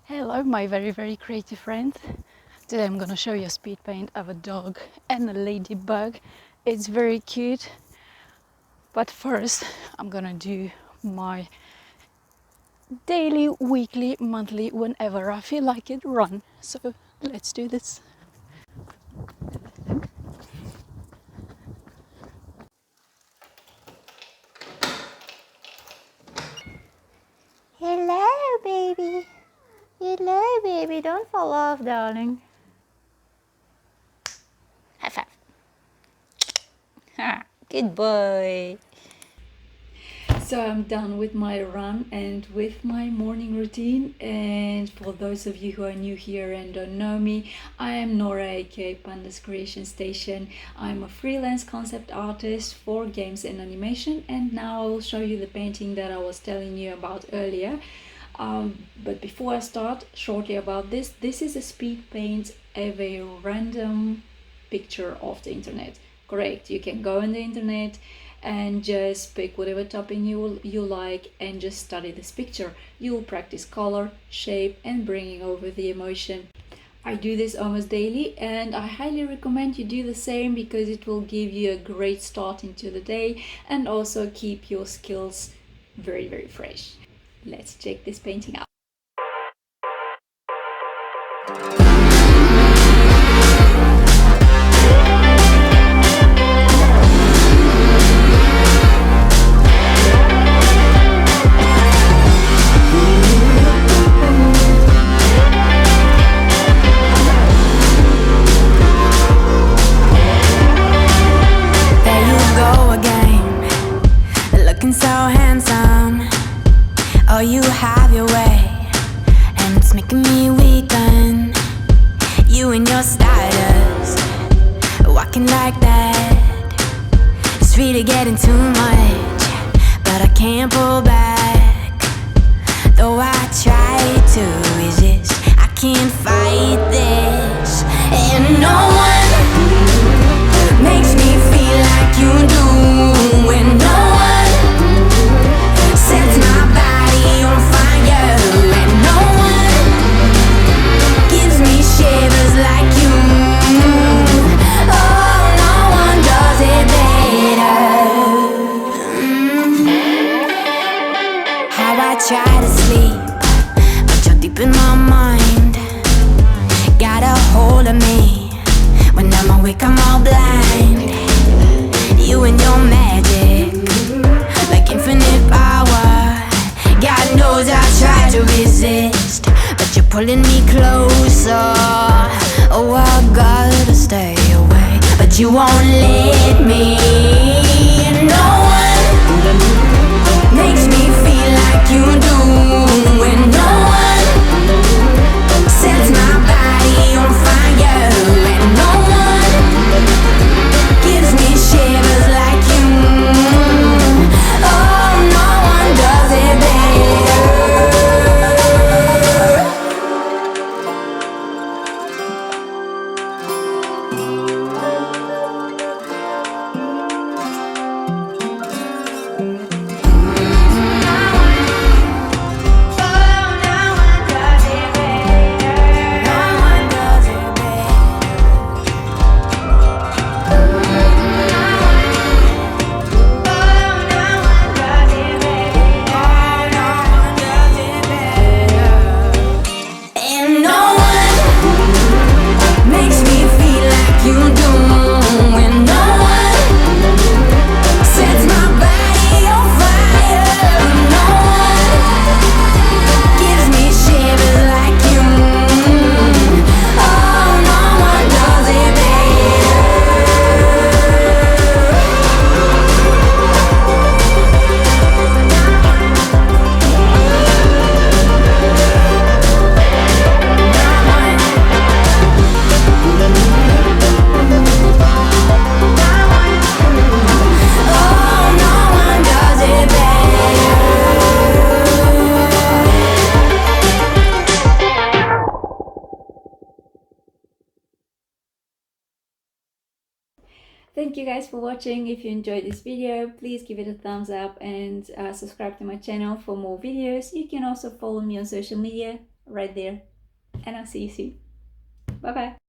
Hello my very creative friends. Today I'm gonna show you a speed paint of a dog and a ladybug. It's very cute, but first I'm gonna do my daily, weekly, monthly, whenever I feel like it run. So let's do this. Hello baby. Hello baby, don't fall off darling. High five. Ha, good boy. So I'm done with my run and with my morning routine. And for those of you who are new here and don't know me, I am Nora, aka Panda's Creation Station. I'm a freelance concept artist for games and animation, and now I will show you the painting that I was telling you about earlier. But before I start, shortly about this is a speed paint of a random picture of the internet. Correct, you can go on the internet and just pick whatever topping you like and just study this picture. You will practice color, shape and bringing over the emotion. I do this almost daily and I highly recommend you do the same because it will give you a great start into the day and also keep your skills very fresh. Let's check this painting out. So handsome, oh you have your way, and it's making me weaken. You and your stardust, walking like that. It's really getting too much, but I can't pull back. Though I try to resist, I can't fight this. And no one makes me feel like you do, and no one sets my body on fire, and no one gives me shivers like you. Oh, no one does it better. How I try to sleep, but you're deep in my mind. Got a hold of me. When I'm awake, I'm all blind. You and your magic, like infinite power. God knows I try to resist, but you're pulling me closer. Oh, I gotta stay away, but you won't let me. No one makes me feel like you do, and no one sets my body on fire, and no one gives me shivers like you. Oh, no one does it Thank you guys for watching. If you enjoyed this video, please give it a thumbs up and subscribe to my channel for more videos. You can also follow me on social media right there. And I'll see you soon. Bye bye.